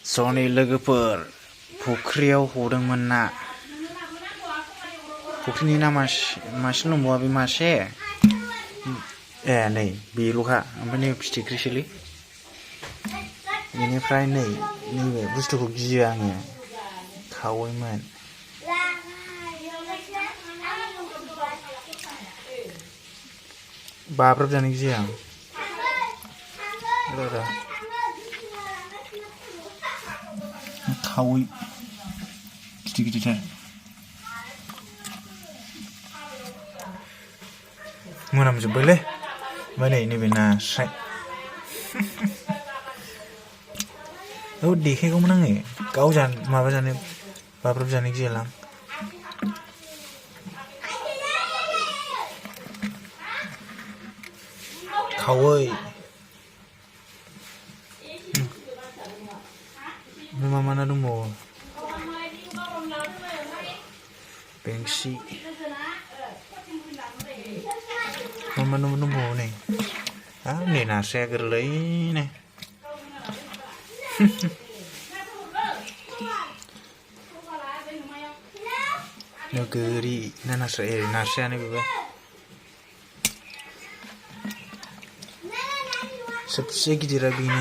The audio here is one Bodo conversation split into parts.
सनि लोगोफोर फुख्रियाव हदोंमोन ना फुख्रिनि ना मासे दंबावा बे मासे ए नै बेल'खा ओमफ्राय नै फिथिख्रिसोलै बेनिफ्राय नैबे बुस्थुखौ गियो आङो खावैमोन बाब्राब जानो गियो आं खावै गिदिर गिदिरथार मोनामजोब्बायलै ओमफ्राय नैबे नास्राय औ देखायगौमोन आङो माबा जानो बाब्राब जानो गियालां खावै मा ना दंबावो बेंसि मा दंबावो नै हाब नै नास्राया गोरलैनो गोरि ना नास्रायानो बेबो सबसे गिदिरा बेनो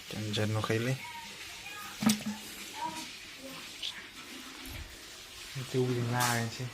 देन्जार नुखायोलै जौजों लागायनोसै